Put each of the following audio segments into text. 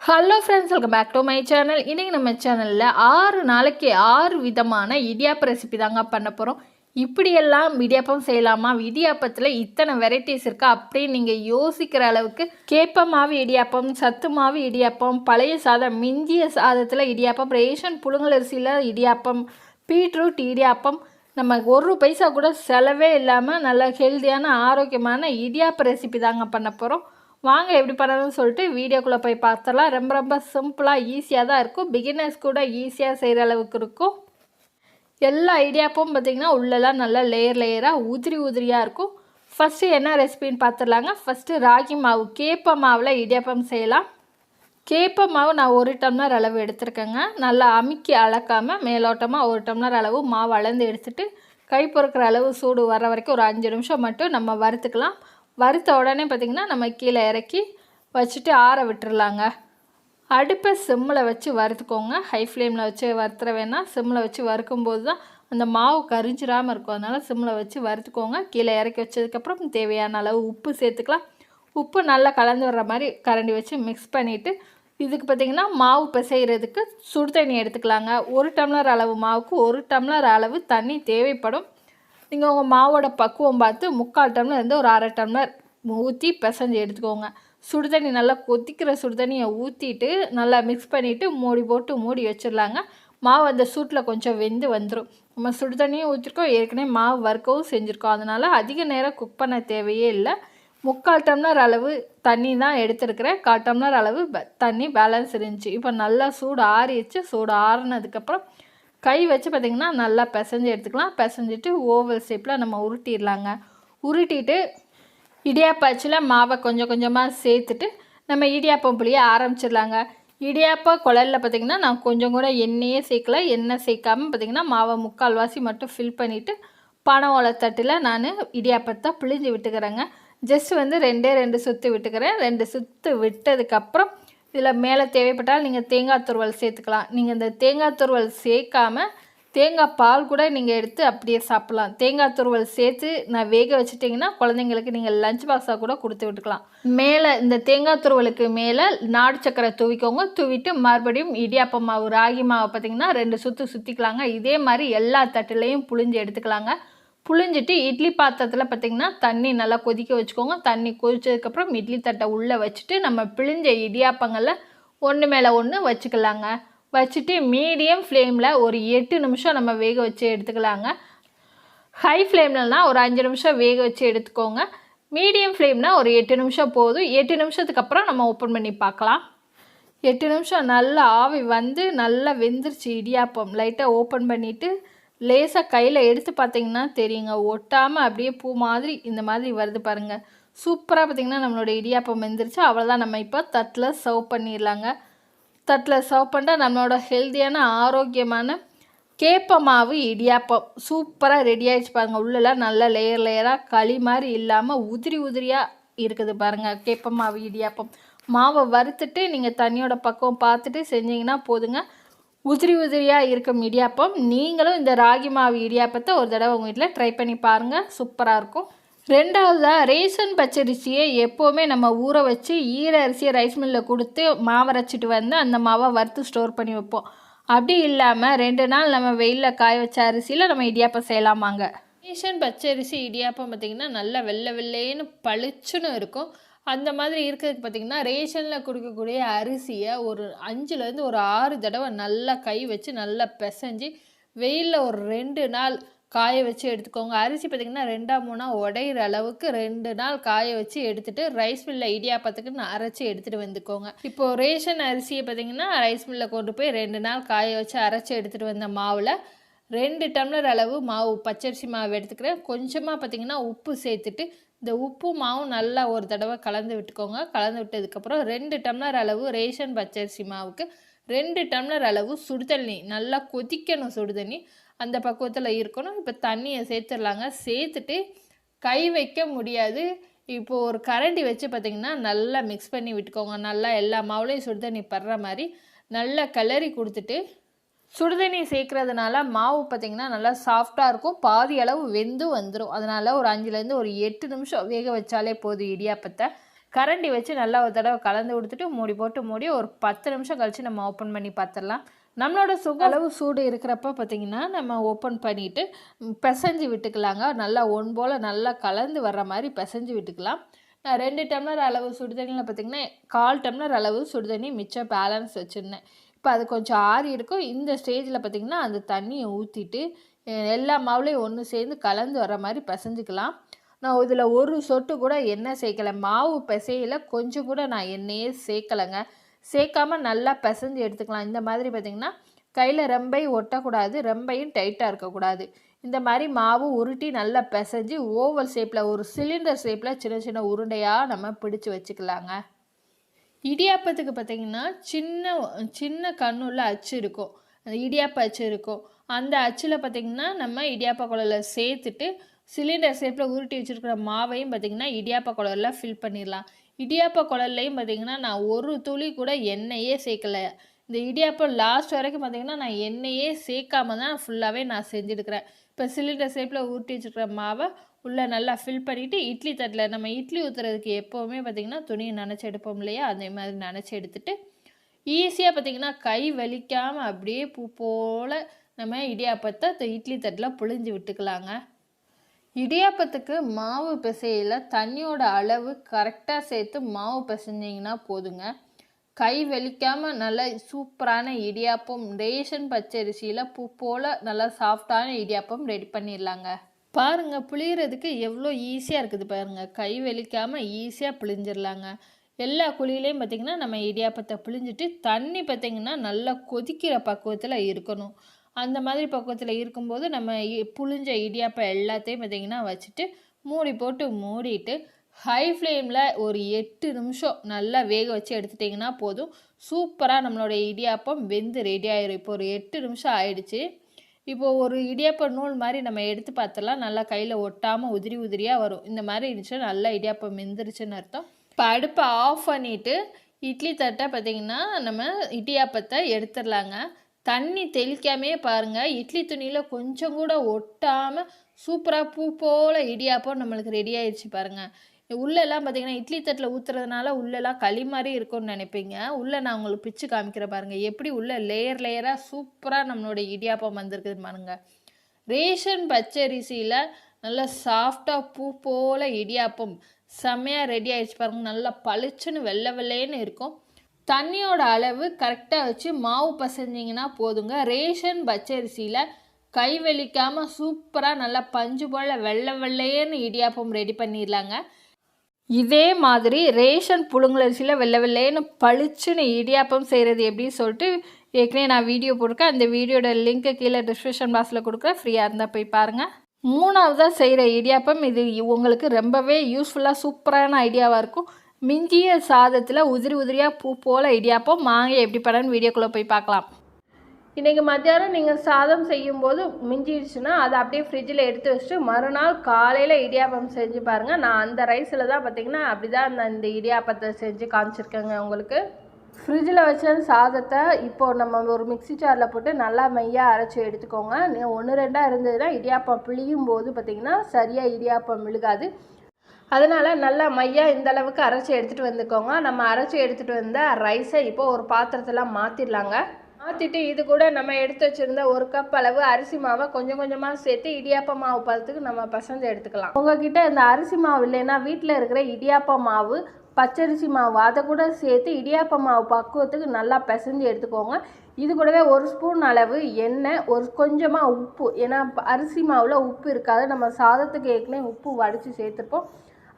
Hello friends, welcome back to my channel. இன்றைக்கி நம்ம சேனலில் 6 நாளைக்கு 6 விதமான இடியாப்ப ரெசிபி தாங்க பண்ண போகிறோம். இப்படியெல்லாம் இடியாப்பம் செய்யலாமா, இடியாப்பத்தில் இத்தனை வெரைட்டிஸ் இருக்கா அப்படின்னு நீங்கள் யோசிக்கிற அளவுக்கு கேப்ப மாவு இடியாப்பம், சத்து மாவு இடியாப்பம், பழைய சாதம், மிஞ்சிய சாதத்தில் இடியாப்பம், ரேஷன் புழுங்கலரிசியில் இடியாப்பம், பீட்ரூட் இடியாப்பம், நம்ம 1 பைசா கூட செலவே இல்லாமல் நல்ல ஹெல்த்தியான ஆரோக்கியமான இடியாப்ப ரெசிபி தாங்க பண்ண போகிறோம். வாங்க எப்படி பண்ணணும்னு சொல்லிட்டு வீடியோக்குள்ளே போய் பார்த்தலாம். ரொம்ப சிம்பிளாக ஈஸியாக தான் இருக்கும். பிகினர்ஸ் கூட ஈஸியாக செய்கிற அளவுக்கு இருக்கும். எல்லா இடியாப்பமும் பார்த்திங்கன்னா உள்ளெல்லாம் நல்லா லேயராக உதிரியாக இருக்கும். ஃபஸ்ட்டு என்ன ரெசிபின்னு பார்த்துடலாங்க. ஃபஸ்ட்டு ராகி மாவு, கேப்ப மாவில் இடியாப்பம் செய்யலாம். கேப்ப மாவு நான் 1 டம்ளர் அளவு எடுத்துருக்கேங்க. நல்லா அமுக்கி அளக்காமல் மேலோட்டமாக 1 டம்ளர் அளவு மாவு அளந்து எடுத்துகிட்டு கை பொறுக்கிற அளவு சூடு வர வரைக்கும் ஒரு 5 நிமிஷம் மட்டும் நம்ம வறுத்துக்கலாம். வறுத்த உடனே பார்த்திங்கன்னா நம்ம கீழே இறக்கி வச்சுட்டு ஆற விட்டுறலாங்க. அடுப்பை சிம்மில் வச்சு வறுத்துக்கோங்க. ஹை ஃப்ளேமில் வச்சு வறுத்துற வேணாம். சிம்மில் வச்சு வறுக்கும்போது தான் அந்த மாவு கரிஞ்சிடாமல் இருக்கும். அதனால் சிம்மில் வச்சு வறுத்துக்கோங்க. கீழே இறக்கி வச்சதுக்கப்புறம் தேவையான அளவு உப்பு சேர்த்துக்கலாம். உப்பு நல்லா கலந்து வர்ற மாதிரி கரண்டி வச்சு மிக்ஸ் பண்ணிவிட்டு இதுக்கு பார்த்திங்கன்னா மாவு பிசைகிறதுக்கு சுடு தண்ணி எடுத்துக்கலாங்க. 1 டம்ளர் அளவு மாவுக்கு 1 டம்ளர் அளவு தண்ணி தேவைப்படும். நீங்கள் உங்கள் மாவோட பக்குவம் பார்த்து 3/4 டம்ளர்லேருந்து ஒரு 1/2 டம்ளர் ஊற்றி பிசைஞ்சு எடுத்துக்கோங்க. சுடு தண்ணி நல்லா கொதிக்கிற சுடு தண்ணியை ஊற்றிட்டு நல்லா மிக்ஸ் பண்ணிவிட்டு மூடி போட்டு மூடி வச்சிடலாங்க. மாவு அந்த சூட்டில் கொஞ்சம் வெந்து வந்துடும். நம்ம சுடு தண்ணியும் ஊற்றிருக்கோம், ஏற்கனவே மாவு வறுக்கவும் செஞ்சுருக்கோம். அதனால் அதிக நேரம் குக் பண்ண தேவையே இல்லை. 3/4 டம்ளர் அளவு தண்ணி தான் எடுத்துருக்கிறேன். 1/4 டம்ளர் அளவு தண்ணி பேலன்ஸ் இருந்துச்சு. இப்போ நல்லா சூடு ஆறிடுச்சு. சூடு ஆறினதுக்கப்புறம் கை வச்சு பார்த்திங்கன்னா நல்லா பிசைஞ்சு எடுத்துக்கலாம். பிசைஞ்சிட்டு ஓவல் ஷேப்பில் நம்ம உருட்டிடலாங்க. உருட்டிட்டு இடியாப்பாச்சில் மாவை கொஞ்சம் கொஞ்சமாக சேர்த்துட்டு நம்ம இடியாப்பம் புளிய ஆரம்பிச்சிடலாங்க. இடியாப்ப குழலில் பார்த்திங்கன்னா நான் கொஞ்சம் கூட எண்ணெயே சேர்க்கல. எண்ணெய் சேர்க்காமல் பார்த்திங்கன்னா மாவை 3/4 வாசி மட்டும் ஃபில் பண்ணிவிட்டு பனை ஓலைத்தட்டில் நான் இடியாப்பத்தை பிழிஞ்சு விட்டுக்கிறேங்க. ஜஸ்ட் வந்து 2 சுற்று விட்டுக்கிறேன். 2 சுற்று விட்டதுக்கப்புறம் இதில் மேலே தேவைப்பட்டால் நீங்கள் தேங்காய் துருவல் சேர்த்துக்கலாம். நீங்கள் இந்த தேங்காய் துருவல் சேர்க்காமல் தேங்காய் பால் கூட நீங்கள் எடுத்து அப்படியே சாப்பிட்லாம். தேங்காய் துருவல் சேர்த்து நான் வேக வச்சுட்டிங்கன்னா குழந்தைங்களுக்கு நீங்கள் லஞ்ச் பாக்ஸாக கூட கொடுத்து விட்டுக்கலாம். மேலே இந்த தேங்காய் துருவலுக்கு மேலே நாடு சக்கரை தூவிக்கோங்க. தூவிட்டு மறுபடியும் இடியாப்ப மாவு, ராகி மாவை பார்த்திங்கன்னா 2 சுற்று சுற்றிக்கலாங்க. இதே மாதிரி எல்லா தட்டுலையும் புழிஞ்சு எடுத்துக்கலாங்க. புழிஞ்சிட்டு இட்லி பாத்திரத்தில் பார்த்திங்கன்னா தண்ணி நல்லா கொதிக்க வச்சுக்கோங்க. தண்ணி கொதிச்சதுக்கப்புறம் இட்லி தட்டை உள்ளே வச்சுட்டு நம்ம பிழிஞ்ச இடியாப்பங்களில் ஒன்று மேலே ஒன்று வச்சுக்கலாங்க. வச்சுட்டு மீடியம் ஃப்ளேமில் ஒரு 8 நிமிஷம் நம்ம வேக வச்சு எடுத்துக்கலாங்க. ஹை ஃப்ளேம்லனா ஒரு 5 நிமிஷம் வேக வச்சு எடுத்துக்கோங்க. மீடியம் ஃப்ளேம்னால் ஒரு 8 நிமிஷம் போதும். 8 நிமிஷத்துக்கு அப்புறம் நம்ம ஓப்பன் பண்ணி பார்க்கலாம். 8 நிமிஷம் நல்லா ஆவி வந்து நல்லா வெந்துருச்சு இடியாப்பம். லைட்டாக ஓப்பன் பண்ணிவிட்டு லேசாக கையில் எடுத்து பார்த்திங்கன்னா தெரியுங்க, ஒட்டாமல் அப்படியே பூ மாதிரி இந்த மாதிரி வருது பாருங்கள். சூப்பராக பார்த்திங்கன்னா நம்மளோட இடியாப்பம் வெந்துருச்சு. அவ்வளோதான். நம்ம இப்போ தட்டில் சர்வ் பண்ணிடலாங்க. தட்டில் சர்வ் பண்ணிட்டா நம்மளோட ஹெல்த்தியான ஆரோக்கியமான கேப்ப மாவு இடியாப்பம் சூப்பராக ரெடி ஆகிடுச்சு பாருங்கள். உள்ளெல்லாம் நல்லா லேயராக களி மாதிரி இல்லாமல் உதிரியாக இருக்குது பாருங்கள். கேப்ப மாவு இடியாப்பம் மாவை வறுத்துட்டு நீங்கள் தண்ணியோட பக்குவம் பார்த்துட்டு செஞ்சிங்கன்னா போதுங்க. உதிரியாக இருக்கும் இடியாப்பம். நீங்களும் இந்த ராகி மாவு இடியாப்பத்தை ஒரு தடவை உங்கள் வீட்டில் ட்ரை பண்ணி பாருங்கள். சூப்பராக இருக்கும். ரெண்டாவதாக ரேஷன் பச்சரிசியை எப்போவுமே நம்ம ஊற வச்சு ஈர அரிசியை ரைஸ் மில்லில் கொடுத்து மாவரைச்சிட்டு வந்து அந்த மாவை வறுத்து ஸ்டோர் பண்ணி வைப்போம். அப்படி இல்லாமல் 2 நாள் நம்ம வெயிலில் காய வச்ச அரிசியில் நம்ம இடியாப்பம் செய்யலாமாங்க. ரேஷன் பச்சரிசி இடியாப்பம் பார்த்திங்கன்னா நல்லா வெள்ளைன்னு பளிச்சுன்னு இருக்கும். அந்த மாதிரி இருக்கிறதுக்கு பார்த்திங்கன்னா ரேஷனில் கொடுக்கக்கூடிய அரிசியை ஒரு 5லேருந்து ஒரு 6 தடவை நல்லா கை வச்சு நல்லா பிசைஞ்சு வெயிலில் ஒரு 2 நாள் காய வச்சு எடுத்துக்கோங்க. அரிசி பார்த்திங்கன்னா 2-3 உடையிற அளவுக்கு 2 நாள் காய வச்சு எடுத்துகிட்டு ரைஸ் மில்லில் இடியாப்பத்துக்கு அரைச்சி எடுத்துகிட்டு வந்துக்கோங்க. இப்போது ரேஷன் அரிசியை பார்த்திங்கன்னா ரைஸ் மில்லில் கொண்டு போய் 2 நாள் காய வச்சு அரைச்சி எடுத்துகிட்டு வந்த மாவில் 2 டம்ளர் அளவு மாவு பச்சரிசி மாவு எடுத்துக்கிறேன். கொஞ்சமாக பார்த்திங்கன்னா உப்பு சேர்த்துட்டு இந்த உப்பு மாவும் நல்லா ஒரு தடவை கலந்து விட்டுக்கோங்க. கலந்து விட்டதுக்கப்புறம் 2 டம்ளர் அளவு ரேஷன் பச்சரிசி மாவுக்கு 2 டம்ளர் அளவு சுடு தண்ணி, நல்லா கொதிக்கணும் சுடு தண்ணி, அந்த பக்குவத்தில் இருக்கணும். இப்போ தண்ணியை சேர்த்துடலாங்க. சேர்த்துட்டு கை வைக்க முடியாது. இப்போது ஒரு கரண்டி வச்சு பார்த்திங்கன்னா நல்லா மிக்ஸ் பண்ணி விட்டுக்கோங்க. நல்லா எல்லா மாவுலையும் சுடு தண்ணி படுற மாதிரி நல்லா கிளறி கொடுத்துட்டு சுடுதண்ணி சேர்க்குறதுனால மாவு பார்த்திங்கன்னா நல்லா சாஃப்டாக இருக்கும். பாதி அளவு வெந்து வந்துடும். அதனால் ஒரு 5லேருந்து ஒரு 8 நிமிஷம் வேக வச்சாலே போதும் இடியாப்பத்தை. கரண்டி வச்சு நல்லா ஒரு தடவை கலந்து கொடுத்துட்டு மூடி போட்டு மூடி ஒரு 10 நிமிஷம் கழித்து நம்ம ஓப்பன் பண்ணி பார்த்துடலாம். நம்மளோட அளவு சூடு இருக்கிறப்ப பார்த்திங்கன்னா நம்ம ஓப்பன் பண்ணிவிட்டு பிசைஞ்சு விட்டுக்கலாங்க. நல்லா போல் நல்லா கலந்து வர்ற மாதிரி பிசைஞ்சு விட்டுக்கலாம். நான் 2 டம்ளர் அளவு சுடுதண்ணியில் பார்த்திங்கன்னா 1/4 டம்ளர் அளவு சுடுதண்ணி மிச்சம் பேலன்ஸ் வச்சுருந்தேன். இப்போ அது கொஞ்சம் ஆறி இருக்கும். இந்த ஸ்டேஜில் பார்த்திங்கன்னா அந்த தண்ணியை ஊற்றிட்டு எல்லா மாவுலேயும் ஒன்று சேர்ந்து கலந்து வர மாதிரி பிசைஞ்சிக்கலாம். நான் இதில் ஒரு சொட்டு கூட எண்ணெய் சேர்க்கலை. மாவு பிசையில் கொஞ்சம் கூட நான் எண்ணெயே சேர்க்கலைங்க. சேர்க்காமல் நல்லா பிசைஞ்சு எடுத்துக்கலாம். இந்த மாதிரி பார்த்திங்கன்னா கையில் ரொம்பையும் ஒட்டக்கூடாது, ரொம்பையும் டைட்டாக இருக்கக்கூடாது. இந்த மாதிரி மாவு உருட்டி நல்லா பிசைஞ்சு ஓவல் ஷேப்பில் ஒரு சிலிண்டர் ஷேப்பில் சின்ன சின்ன உருண்டையாக நம்ம பிடிச்சி வச்சுக்கலாங்க. இடியாப்பத்துக்கு பார்த்திங்கன்னா சின்ன கண்ணுள்ள அச்சு இருக்கும், அந்த இடியாப்ப அச்சு இருக்கும். அந்த அச்சில் பார்த்திங்கன்னா நம்ம இடியாப்ப குழலில் சேர்த்துட்டு சிலிண்டர் ஷேப்பில் உருட்டி வச்சுருக்கிற மாவையும் பார்த்திங்கன்னா இடியாப்ப குழலில் ஃபில் பண்ணிடலாம். இடியாப்ப குழல்லையும் பார்த்திங்கன்னா நான் ஒரு துளி கூட எண்ணெயே சேர்க்கலை. இந்த இடியாப்பம் லாஸ்ட் வரைக்கும் பார்த்திங்கன்னா நான் எண்ணெயே சேர்க்காம தான் ஃபுல்லாகவே நான் செஞ்சுருக்கிறேன். இப்போ சிலிண்டர் ஷேப்பில் உருட்டி வச்சுருக்கிற மாவை உள்ளே நல்லா ஃபில் பண்ணிவிட்டு இட்லி தட்டில் நம்ம இட்லி ஊற்றுறதுக்கு எப்போவுமே பார்த்திங்கன்னா துணியை நனைச்சி எடுப்போம் இல்லையா, அதே மாதிரி நனைச்சி எடுத்துட்டு ஈஸியாக பார்த்திங்கன்னா கை வலிக்காமல் அப்படியே பூ போல் நம்ம இடியாப்பத்தை இட்லி தட்டில் புழிஞ்சு விட்டுக்கலாங்க. இடியாப்பத்துக்கு மாவு பிசையில் தண்ணியோட அளவு கரெக்டாக சேர்த்து மாவு பிசைஞ்சிங்கன்னா போதுங்க. கை வலிக்காமல் நல்ல சூப்பரான இடியாப்பம் ரேஷன் பச்சரிசியில் பூ போல் நல்லா சாஃப்டான இடியாப்பம் ரெடி பண்ணிடலாங்க. பாருங்கள், புளியறதுக்கு எவ்வளோ ஈஸியாக இருக்குது பாருங்கள். கை வலிக்காமல் ஈஸியாக புளிஞ்சிடலாங்க. எல்லா குழியிலையும் பார்த்திங்கன்னா நம்ம இடியாப்பத்தை புளிஞ்சிட்டு தண்ணி பார்த்திங்கன்னா நல்லா கொதிக்கிற பக்குவத்தில் இருக்கணும். அந்த மாதிரி பக்குவத்தில் இருக்கும்போது நம்ம புளிஞ்ச இடியாப்பம் எல்லாத்தையும் பார்த்திங்கன்னா வச்சுட்டு மூடி போட்டு மூடிட்டு ஹை ஃப்ளேமில் ஒரு 8 நிமிஷம் நல்லா வேக வச்சு எடுத்துட்டிங்கன்னா போதும். சூப்பராக நம்மளோட இடியாப்பம் வெந்து ரெடி ஆயிடும். இப்போ ஒரு 8 நிமிஷம் ஆயிடுச்சு. இப்போது ஒரு இடியாப்ப நூல் மாதிரி நம்ம எடுத்து பார்த்தலாம். நல்லா கையில் ஒட்டாமல் உதிரி உதிரியாக வரும். இந்த மாதிரி இருந்துச்சுன்னா நல்லா இடியாப்பம் வெந்துருச்சுன்னு அர்த்தம். இப்போ அடுப்பை ஆஃப் பண்ணிவிட்டு இட்லி தட்டை பார்த்திங்கன்னா நம்ம இடியாப்பத்தை எடுத்துடலாங்க. தண்ணி தெளிக்காமே பாருங்கள், இட்லி துணியில் கொஞ்சம் கூட ஒட்டாமல் சூப்பராக பூ போல் இடியாப்பம் நம்மளுக்கு ரெடி ஆயிடுச்சு பாருங்கள். உள்ளெல்லாம் பார்த்திங்கன்னா இட்லி தட்டில் ஊற்றுறதுனால உள்ளெல்லாம் களி மாதிரி இருக்கும்னு நினைப்பீங்க. உள்ளே நான் உங்களுக்கு பிச்சு காமிக்கிறேன் பாருங்கள், எப்படி உள்ளே லேயராக சூப்பராக நம்மளோட இடியாப்பம் வந்திருக்குது பாருங்கள். ரேஷன் பச்சரிசியில் நல்லா சாஃப்டாக பூ போல் இடியாப்பம் செம்மையாக ரெடி ஆகிடுச்சு பாருங்கள். நல்லா பளிச்சுன்னு வெள்ளை வெள்ளைன்னு இருக்கும். தண்ணியோட அளவு கரெக்டாக வச்சு மாவு பசைஞ்சிங்கன்னா போதுங்க. ரேஷன் பச்சரிசியில் கை வலிக்காமல் சூப்பராக நல்லா பஞ்சு போல் வெள்ளை வெள்ளையேன்னு இடியாப்பம் ரெடி பண்ணிடலாங்க. இதே மாதிரி ரேஷன் புழுங்கலரிசியில் வெள்ளை வெள்ளையேன்னு பளிச்சுன்னு இடியாப்பம் செய்கிறது எப்படின்னு சொல்லிட்டு ஏற்கனவே நான் வீடியோ போட்டிருக்கேன். அந்த வீடியோட லிங்க்கு கீழே டிஸ்கிரிப்ஷன் பாக்ஸில் கொடுக்குறேன், ஃப்ரீயாக இருந்தால் போய் பாருங்கள். 3ஆவதாக செய்கிற இடியாப்பம் இது உங்களுக்கு ரொம்பவே யூஸ்ஃபுல்லாக சூப்பரான ஐடியாவாக இருக்கும். மிஞ்சிய சாதத்தில் உதிரி உதிரியாக பூ போல் இடியாப்பம் வாங்க எப்படி பண்ணணும்னு வீடியோக்குள்ளே போய் பார்க்கலாம். இன்றைக்கி மத்தியானம் நீங்கள் சாதம் செய்யும்போது மிஞ்சிடுச்சுன்னா அதை அப்படியே ஃப்ரிட்ஜில் எடுத்து வச்சுட்டு மறுநாள் காலையில் இடியாப்பம் செஞ்சு பாருங்கள். நான் அந்த ரைஸில் தான் பார்த்திங்கன்னா அப்படி தான் நான் இந்த இடியாப்பத்தை செஞ்சு காமிச்சிருக்கேங்க உங்களுக்கு. ஃப்ரிட்ஜில் வச்ச சாதத்தை இப்போது நம்ம ஒரு மிக்ஸி ஜாரில் போட்டு நல்லா மையாக அரைச்சி எடுத்துக்கோங்க. 1-2 இருந்ததுன்னா இடியாப்பம் பிழியும் போது பார்த்திங்கன்னா சரியாக இடியாப்பம் விழுகாது. அதனால் நல்லா மையாக இந்த அளவுக்கு அரைச்சி எடுத்துகிட்டு வந்துக்கோங்க. நம்ம அரைச்சி எடுத்துகிட்டு வந்த ரைஸை இப்போ ஒரு பாத்திரத்தில் மாற்றிடலாங்க. மாற்றிட்டு இது கூட நம்ம எடுத்து வச்சுருந்த 1 கப் அளவு அரிசி மாவை கொஞ்சம் கொஞ்சமாக சேர்த்து இடியாப்ப மாவு பதத்துக்கு நம்ம பசஞ்சு எடுத்துக்கலாம். உங்ககிட்ட இந்த அரிசி மாவு இல்லைன்னா வீட்டில் இருக்கிற இடியாப்ப மாவு பச்சரிசி மாவு அதை கூட சேர்த்து இடியாப்ப மாவு பக்குவத்துக்கு நல்லா பிசைஞ்சு எடுத்துக்கோங்க. இது கூடவே 1 ஸ்பூன் அளவு எண்ணெய், கொஞ்சமாக உப்பு, ஏன்னா அரிசி மாவில் உப்பு இருக்காது, நம்ம சாதத்துக்கு ஏற்கனவே உப்பு வடித்து சேர்த்துப்போம்.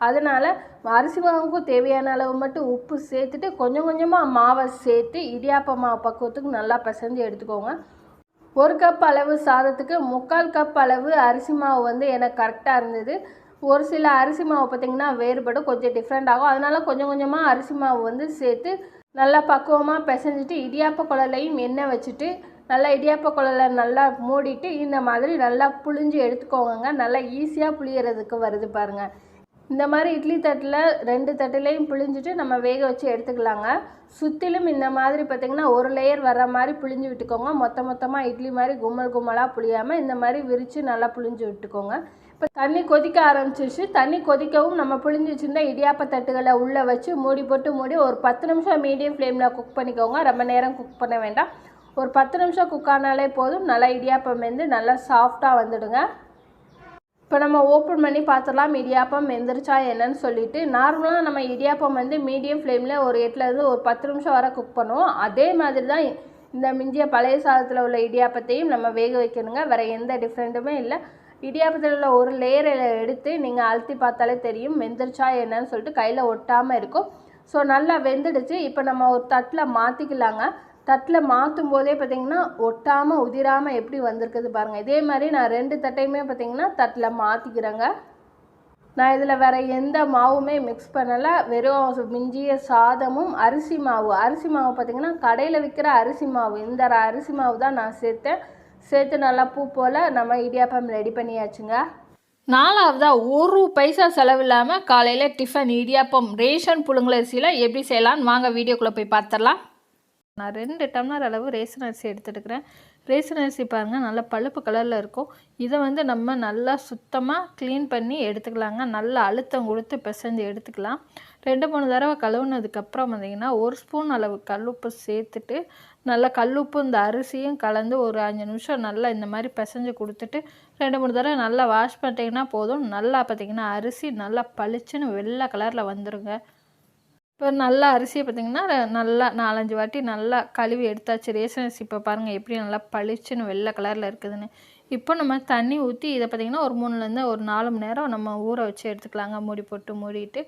அதனால் அரிசி மாவுக்கும் தேவையான அளவு மட்டும் உப்பு சேர்த்துட்டு கொஞ்சம் கொஞ்சமாக மாவை சேர்த்து இடியாப்ப மாவு பக்குவத்துக்கு நல்லா பிசைஞ்சு எடுத்துக்கோங்க. 1 கப் அளவு சாதத்துக்கு 3/4 கப் அளவு அரிசி மாவு வந்து எனக்கு கரெக்டாக இருந்தது. ஒரு சில அரிசி மாவு பார்த்திங்கன்னா வேறுபடும், கொஞ்சம் டிஃப்ரெண்ட் ஆகும். அதனால் கொஞ்சம் கொஞ்சமாக அரிசி மாவு வந்து சேர்த்து நல்லா பக்குவமாக பிசைஞ்சிட்டு இடியாப்ப குழலையும் எண்ணெய் வச்சுட்டு நல்லா இடியாப்ப குழலை நல்லா மூடிட்டு இந்த மாதிரி நல்லா புழிஞ்சு எடுத்துக்கோங்க. நல்லா ஈஸியாக புளியறதுக்கு வருது பாருங்கள். இந்த மாதிரி இட்லி தட்டில் 2 தட்டுலையும் புழிஞ்சிட்டு நம்ம வேக வச்சு எடுத்துக்கலாங்க. சுற்றிலும் இந்த மாதிரி பார்த்திங்கன்னா ஒரு லேயர் வர்ற மாதிரி புழிஞ்சு விட்டுக்கோங்க. மொத்தமாக இட்லி மாதிரி கும்மலாக புளியாமல் இந்த மாதிரி விரித்து நல்லா புழிஞ்சு விட்டுக்கோங்க. இப்போ தண்ணி கொதிக்க ஆரம்பிச்சிச்சு. தண்ணி கொதிக்கவும் நம்ம புழிஞ்சு வச்சுருந்தா இடியாப்ப தட்டுகளை உள்ளே வச்சு மூடி போட்டு மூடி ஒரு 10 நிமிஷம் மீடியம் ஃப்ளேமில் குக் பண்ணிக்கோங்க. ரொம்ப நேரம் குக் பண்ண வேண்டாம். ஒரு 10 நிமிஷம் குக் ஆனாலே போதும். நல்லா இடியாப்பம் வெந்து நல்லா சாஃப்டாக வந்துடுங்க. இப்போ நம்ம ஓப்பன் பண்ணி பார்த்துடலாம் இடியாப்பம் வெந்துருச்சா என்னன்னு சொல்லிட்டு. நார்மலாக நம்ம இடியாப்பம் வந்து மீடியம் ஃப்ளேமில் ஒரு 8லேருந்து ஒரு 10 நிமிஷம் வரை குக் பண்ணுவோம். அதே மாதிரி தான் இந்த மிஞ்சிய பழைய சாதத்தில் உள்ள இடியாப்பத்தையும் நம்ம வேக வைக்கணுங்க. வேறு எந்த டிஃப்ரெண்ட்டுமே இல்லை. இடியாப்பத்தில் உள்ள ஒரு லேயரை எடுத்து நீங்கள் அழுத்தி பார்த்தாலே தெரியும் வெந்துருச்சா என்னன்னு சொல்லிட்டு. கையில் ஒட்டாமல் இருக்கும். ஸோ நல்லா வெந்துடுச்சு. இப்போ நம்ம ஒரு தட்டில் மாற்றிக்கலாங்க. தட்டில் மாற்றும் போதே பார்த்திங்கன்னா ஒட்டாமல் உதிராமல் எப்படி வந்திருக்குது பாருங்கள். இதே மாதிரி நான் 2 தட்டையுமே பார்த்திங்கன்னா தட்டில் மாற்றிக்கிறேங்க. நான் இதில் வேறு எந்த மாவுமே மிக்ஸ் பண்ணலை. வெறும் மிஞ்சிய சாதமும் அரிசி மாவு பார்த்திங்கன்னா கடையில் விற்கிற அரிசி மாவு, இந்த அரிசி மாவு தான் நான் சேர்த்து நல்லா பூ போல் நம்ம இடியாப்பம் ரெடி பண்ணியாச்சுங்க. 4வதாக ஒரு பைசா செலவில்லாமல் காலையில் டிஃபன் இடியாப்பம் ரேஷன் புழுங்கலரிசியில் எப்படி செய்யலான்னு வாங்க வீடியோக்குள்ளே போய் பார்த்துடலாம். நான் 2 டம்ளர் அளவு ரேஷன் அரிசி எடுத்துட்டுக்கிறேன். ரேஷன் அரிசி பாருங்கள் நல்லா பழுப்பு கலரில் இருக்கும். இதை வந்து நம்ம நல்லா சுத்தமாக க்ளீன் பண்ணி எடுத்துக்கலாங்க. நல்லா அழுத்தம் கொடுத்து பிசைஞ்சு எடுத்துக்கலாம். 2-3 தடவை கழுவுனதுக்கப்புறம் பார்த்திங்கன்னா 1 ஸ்பூன் அளவு கல்லுப்பு சேர்த்துட்டு நல்லா கல்லுப்பு இந்த அரிசியும் கலந்து ஒரு 5 நிமிஷம் நல்லா இந்த மாதிரி பிசைஞ்சு கொடுத்துட்டு 2-3 தடவை நல்லா வாஷ் பண்ணிட்டீங்கன்னா போதும். நல்லா பார்த்திங்கன்னா அரிசி நல்லா பளிச்சுன்னு வெள்ளை கலரில் வந்துடுங்க. இப்போ நல்லா அரிசியை பார்த்திங்கன்னா நல்லா 4-5 வாட்டி நல்லா கழுவி எடுத்தாச்சு. ரேஷன் அரிசி இப்போ பாருங்கள் எப்படி நல்லா பளிச்சுன்னு வெள்ளை கலரில் இருக்குதுன்னு. இப்போ நம்ம தண்ணி ஊற்றி இதை பார்த்திங்கன்னா ஒரு 3லேருந்து ஒரு 4 மணி நேரம் நம்ம ஊற வச்சு எடுத்துக்கலாங்க. மூடி போட்டு மூடிட்டு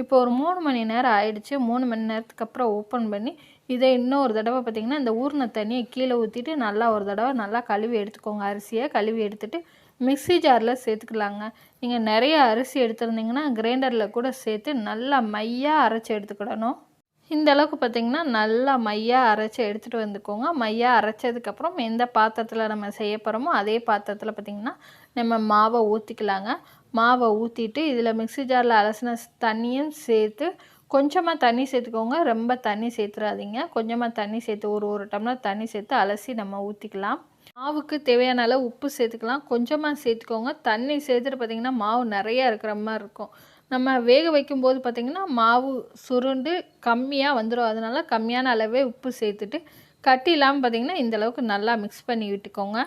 இப்போ ஒரு 3 மணி நேரம் ஆயிடுச்சு. 3 மணி நேரத்துக்கு அப்புறம் ஓப்பன் பண்ணி இதை இன்னும் ஒரு தடவை பார்த்திங்கன்னா இந்த ஊறின தண்ணியை கீழே ஊற்றிட்டு நல்லா ஒரு தடவை நல்லா கழுவி எடுத்துக்கோங்க. அரிசியை கழுவி எடுத்துகிட்டு மிக்ஸி ஜாரில் சேர்த்துக்கலாங்க. நீங்கள் நிறைய அரிசி எடுத்துருந்தீங்கன்னா கிரைண்டரில் கூட சேர்த்து நல்லா மையாக அரைச்சி எடுத்துக்கிடணும். இந்த அளவுக்கு பார்த்திங்கன்னா நல்லா மையாக அரைச்சி எடுத்துகிட்டு வந்துக்கோங்க. மையாக அரைச்சதுக்கப்புறம் எந்த பாத்திரத்தில் நம்ம செய்ய போகிறோமோ அதே பாத்திரத்தில் பார்த்திங்கன்னா நம்ம மாவை ஊற்றிக்கலாங்க. மாவை ஊற்றிட்டு இதில் மிக்ஸி ஜாரில் அலசின தண்ணியும் சேர்த்து கொஞ்சமாக தண்ணி சேர்த்துக்கோங்க. ரொம்ப தண்ணி சேர்த்துறாதீங்க. கொஞ்சமாக தண்ணி சேர்த்து ஒரு டம்ளர் தண்ணி சேர்த்து அலசி நம்ம ஊற்றிக்கலாம். மாவுக்கு தேவையான அளவு உப்பு சேர்த்துக்கலாம். கொஞ்சமாக சேர்த்துக்கோங்க. தண்ணி சேர்த்துட்டு பார்த்திங்கன்னா மாவு நிறையா இருக்கிற மாதிரி இருக்கும். நம்ம வேக வைக்கும்போது பார்த்திங்கன்னா மாவு சுருண்டு கம்மியாக வந்துடும். அதனால கம்மியான அளவே உப்பு சேர்த்துட்டு கட்டி இல்லாமல் பார்த்திங்கன்னா இந்தளவுக்கு நல்லா மிக்ஸ் பண்ணி விட்டுக்கோங்க.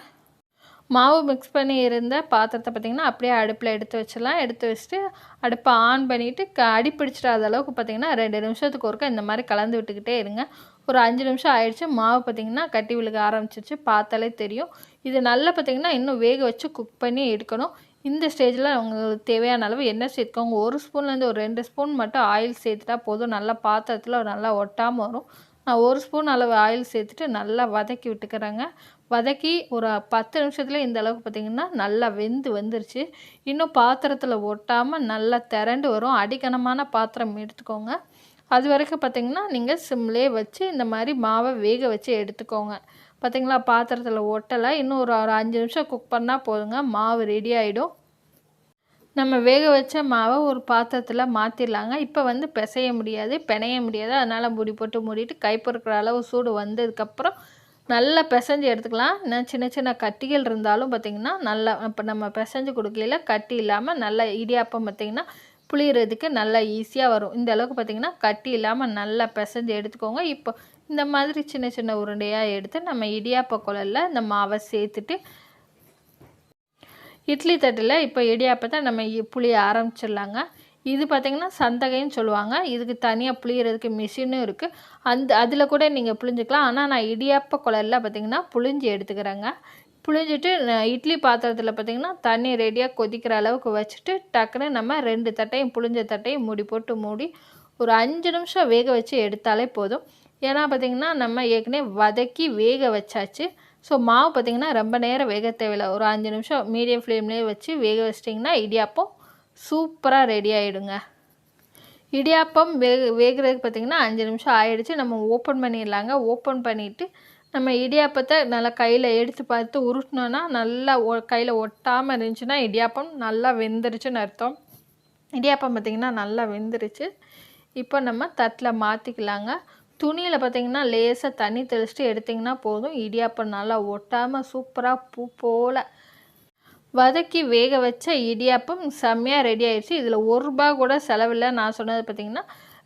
மாவு மிக்ஸ் பண்ணி இருந்த பாத்திரத்தை பார்த்திங்கன்னா அப்படியே அடுப்பில் எடுத்து வச்சிடலாம். எடுத்து வச்சுட்டு அடுப்பை ஆன் பண்ணிவிட்டு அடி பிடிச்சிடாத அளவுக்கு பார்த்திங்கன்னா 2 நிமிஷத்துக்கு ஒருக்கா இந்த மாதிரி கலந்து விட்டுக்கிட்டே இருங்க. ஒரு 5 நிமிஷம் ஆயிடுச்சு. மாவு பார்த்திங்கன்னா கட்டி விழுக ஆரம்பிச்சிச்சு. பார்த்தாலே தெரியும். இது நல்லா பார்த்திங்கன்னா இன்னும் வேக வச்சு குக் பண்ணி எடுக்கணும். இந்த ஸ்டேஜில் உங்களுக்கு தேவையான அளவு எண்ணெய் சேர்த்துக்கோங்க. 1 ஸ்பூன்லேருந்து ஒரு 2 ஸ்பூன் மட்டும் ஆயில் சேர்த்துட்டா போதும். நல்லா பாத்திரத்தில் நல்லா ஒட்டாமல் வரும். நான் 1 ஸ்பூன் அளவு ஆயில் சேர்த்துட்டு நல்லா வதக்கி விட்டுக்கிறேங்க. வதக்கி ஒரு 10 நிமிஷத்தில் இந்த அளவுக்கு பார்த்திங்கன்னா நல்லா வெந்து வந்துருச்சு. இன்னும் பாத்திரத்தில் ஒட்டாமல் நல்லா திரண்டு வரும். அடிக்கனமான பாத்திரம் எடுத்துக்கோங்க. அது வரைக்கும் பார்த்திங்கன்னா நீங்கள் சிம்லேயே வச்சு இந்த மாதிரி மாவை வேக வச்சு எடுத்துக்கோங்க. பார்த்திங்களா பாத்திரத்தில் ஒட்டலை. இன்னும் ஒரு 5 நிமிஷம் குக் பண்ணால் போதுங்க. மாவு ரெடி ஆகிடும். நம்ம வேக வச்ச மாவை ஒரு பாத்திரத்தில் மாற்றிடலாங்க. இப்போ வந்து பிணைய முடியாது. அதனால் மூடி போட்டு மூடிட்டு கை பொறுக்கிற அளவு சூடு வந்ததுக்கப்புறம் நல்லா பிசைஞ்சு எடுத்துக்கலாம். சின்ன சின்ன கட்டிகள் இருந்தாலும் பார்த்திங்கன்னா நல்லா இப்போ நம்ம பிசைஞ்சு கொடுக்கையில் கட்டி இல்லாமல் நல்லா இடியாப்பம் பார்த்திங்கன்னா புளியறதுக்கு நல்லா ஈஸியாக வரும். இந்த அளவுக்கு பார்த்திங்கன்னா கட்டி இல்லாமல் நல்லா பிசைஞ்சு எடுத்துக்கோங்க. இப்போ இந்த மாதிரி சின்ன சின்ன உருண்டையாக எடுத்து நம்ம இடியாப்ப குழல்ல இந்த மாவை சேர்த்துட்டு இட்லி தட்டில் இப்போ இடியாப்பத்தை நம்ம புளிய ஆரம்பிச்சிடலாங்க. இது பார்த்திங்கன்னா சந்தகைன்னு சொல்லுவாங்க. இதுக்கு தனியாக புளியறதுக்கு மிஷினும் இருக்குது. அதில் கூட நீங்கள் புளிஞ்சிக்கலாம். ஆனால் நான் இடியாப்ப குழல்ல பார்த்திங்கன்னா புளிஞ்சு எடுத்துக்கிறேங்க. புளிஞ்சிட்டு இட்லி பாத்திரத்தில் பார்த்திங்கன்னா தண்ணி ரெடியாக கொதிக்கிற அளவுக்கு வச்சுட்டு டக்குன்னு நம்ம 2 தட்டையும் புளிஞ்ச தட்டையும் மூடி போட்டு மூடி ஒரு 5 நிமிஷம் வேக வச்சு எடுத்தாலே போதும். ஏன்னா பார்த்திங்கன்னா நம்ம ஏற்கனவே வதக்கி வேக வச்சாச்சு. ஸோ மாவு பார்த்திங்கன்னா ரொம்ப நேரம் வேக தேவையில்லை. ஒரு 5 நிமிஷம் மீடியம் ஃப்ளேம்லேயே வச்சு வேக வச்சிட்டிங்கன்னா இடியாப்பம் சூப்பராக ரெடி ஆகிடுங்க. இடியாப்பம் வேகிறதுக்கு பார்த்திங்கன்னா 5 நிமிஷம் ஆகிடுச்சு. நம்ம ஓப்பன் பண்ணிடலாங்க. ஓப்பன் பண்ணிவிட்டு நம்ம இடியாப்பத்தை நல்லா கையில் எடுத்து பார்த்து உருட்டினோன்னா நல்லா கையில் ஒட்டாமல் இருந்துச்சுன்னா இடியாப்பம் நல்லா வெந்துருச்சுன்னு அர்த்தம். இடியாப்பம் பார்த்திங்கன்னா நல்லா வெந்துருச்சு. இப்போ நம்ம தட்டில் மாற்றிக்கலாங்க. துணியில் பார்த்திங்கன்னா லேசாக தண்ணி தெளிச்சுட்டு எடுத்திங்கன்னா போதும். இடியாப்பம் நல்லா ஒட்டாமல் சூப்பராக பூ போல் வதக்கி வேக வச்ச இடியாப்பம் செம்மையாக ரெடி ஆயிடுச்சு. இதில் ₹1 கூட செலவில்லை. நான் சொன்னது பார்த்திங்கன்னா